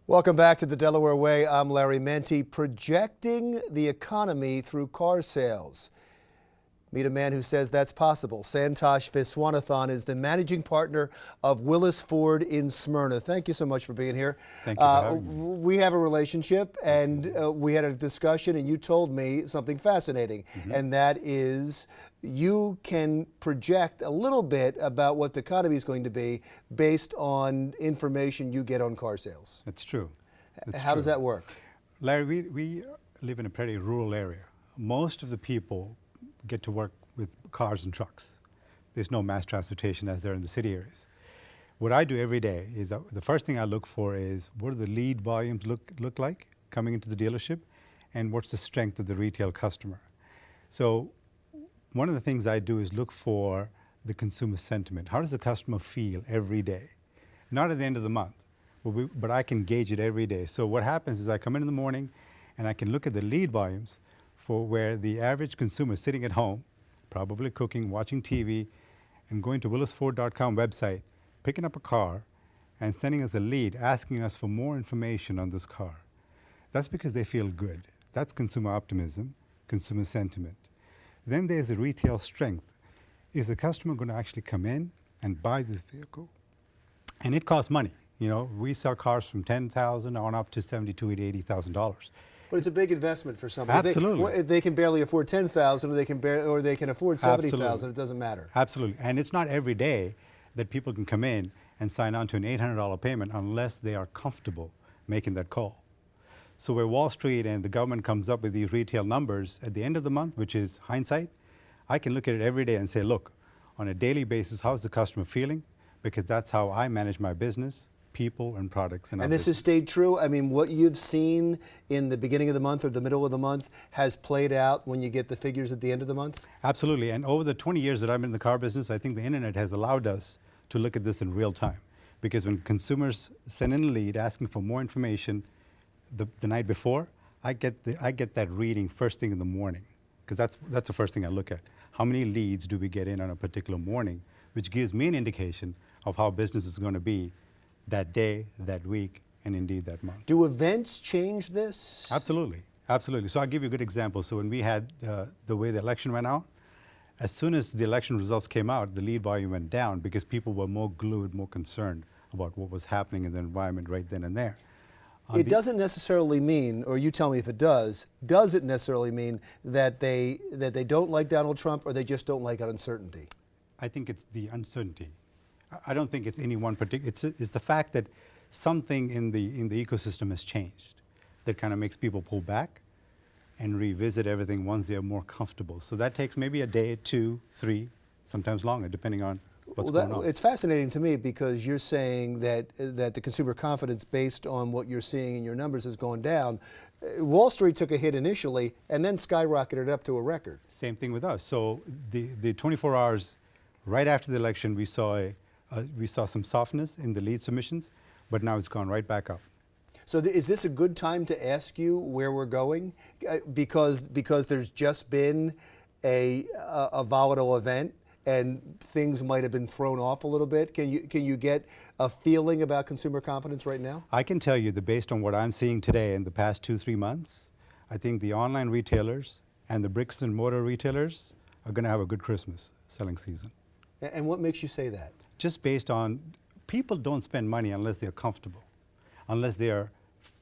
Welcome back to the Delaware Way. I'm Larry Menti. Projecting the economy through car sales. Meet a man who says that's possible. Santosh Viswanathan is the managing partner of Willis Ford in Smyrna. Thank you so much for being here. Thank you for having me. We have a relationship, and we had a discussion, and you told me something fascinating, and that is you can project a little bit about what the economy is going to be based on information you get on car sales. That's true. How does that work? Larry, we live in a pretty rural area. Most of the people get to work with cars and trucks. There's no mass transportation as there in the city areas. What I do every day is the first thing I look for is what do the lead volumes look like coming into the dealership, and what's the strength of the retail customer. So one of the things I do is look for the consumer sentiment. How does the customer feel every day? Not at the end of the month, but I can gauge it every day. So what happens is I come in the morning and I can look at the lead volumes for where the average consumer is sitting at home, probably cooking, watching TV, and going to willisford.com website, picking up a car, and sending us a lead, asking us for more information on this car. That's because they feel good. That's consumer optimism, consumer sentiment. Then there's the retail strength. Is the customer going to actually come in and buy this vehicle? And it costs money. You know, we sell cars from $10,000 on up to $72,000 to $80,000. But it's a big investment for somebody. Absolutely. They can barely afford $10,000, or they can afford $70,000. It doesn't matter. Absolutely. And it's not every day that people can come in and sign on to an $800 payment unless they are comfortable making that call. So where Wall Street and the government comes up with these retail numbers at the end of the month, which is hindsight, I can look at it every day and say, look, on a daily basis, how's the customer feeling? Because that's how I manage my business, people and products. And this has stayed true? I mean, what you've seen in the beginning of the month or the middle of the month has played out when you get the figures at the end of the month? Absolutely. And over the 20 years that I've been in the car business, I think the internet has allowed us to look at this in real time. Because when consumers send in a lead asking for more information the night before, I get that reading first thing in the morning. Because that's the first thing I look at. How many leads do we get in on a particular morning, which gives me an indication of how business is going to be that day, that week, and indeed that month. Do events change this? Absolutely, absolutely. So I'll give you a good example. So when we had the way the election went out, as soon as the election results came out, the lead volume went down because people were more glued, more concerned about what was happening in the environment right then and there. It doesn't necessarily mean, or you tell me if it does it necessarily mean that they don't like Donald Trump, or they just don't like uncertainty? I think it's the uncertainty. I don't think it's any one particular, it's the fact that something in the ecosystem has changed that kind of makes people pull back and revisit everything once they're more comfortable. So that takes maybe a day, 2, 3, sometimes longer, depending on what's going on. It's fascinating to me because you're saying that the consumer confidence based on what you're seeing in your numbers has gone down. Wall Street took a hit initially and then skyrocketed up to a record. Same thing with us. So the 24 hours right after the election, we saw some softness in the lead submissions, but now it's gone right back up. So is this a good time to ask you where we're going? Because there's just been a volatile event and things might have been thrown off a little bit. Can you get a feeling about consumer confidence right now? I can tell you that based on what I'm seeing today in the past 2-3 months, I think the online retailers and the bricks and mortar retailers are going to have a good Christmas selling season. And what makes you say that? Just based on, people don't spend money unless they're comfortable, unless they are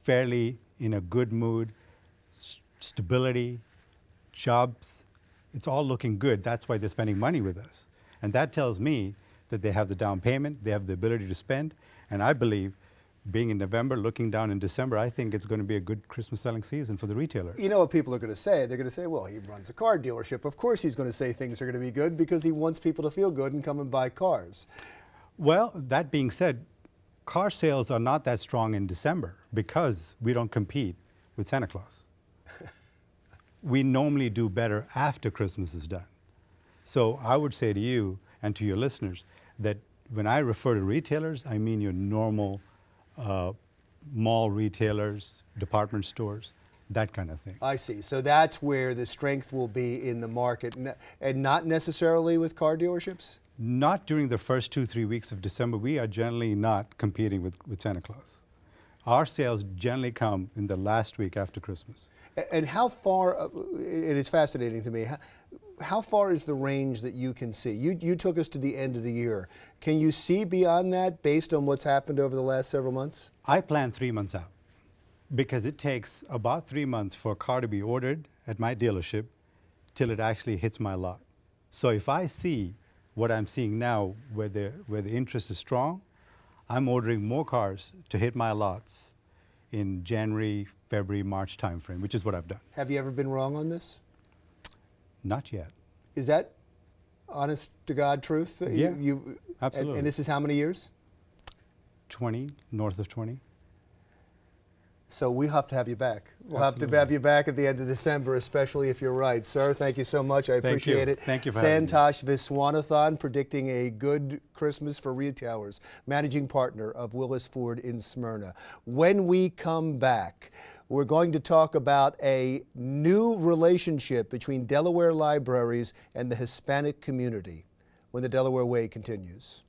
fairly in a good mood, stability, jobs, it's all looking good. That's why they're spending money with us. And that tells me that they have the down payment, they have the ability to spend, and I believe being in November, looking down in December, I think it's going to be a good Christmas selling season for the retailer. You know what people are going to say? They're going to say, well, he runs a car dealership. Of course he's going to say things are going to be good because he wants people to feel good and come and buy cars. Well, that being said, car sales are not that strong in December because we don't compete with Santa Claus. We normally do better after Christmas is done. So I would say to you and to your listeners that when I refer to retailers, I mean your normal mall retailers, department stores, that kind of thing. I see. So that's where the strength will be in the market, and not necessarily with car dealerships? Not during the first 2-3 weeks of December. We are generally not competing with Santa Claus. Our sales generally come in the last week after Christmas. And how far, it is fascinating to me, how far is the range that you can see? You took us to the end of the year. Can you see beyond that based on what's happened over the last several months? I plan 3 months out because it takes about 3 months for a car to be ordered at my dealership till it actually hits my lot. So if I see what I'm seeing now, where the interest is strong, I'm ordering more cars to hit my lots in January, February, March timeframe, which is what I've done. Have you ever been wrong on this? Not yet. Is that honest to God truth? Yeah, absolutely. And this is how many years? 20, north of 20. So we have to have you back. We'll Absolutely. have to have you back at the end of December, especially if you're right. Sir, thank you so much. I appreciate it. Thank you for having me. Santosh Viswanathan, predicting a good Christmas for retailers, managing partner of Willis Ford in Smyrna. When we come back, we're going to talk about a new relationship between Delaware libraries and the Hispanic community when the Delaware Way continues.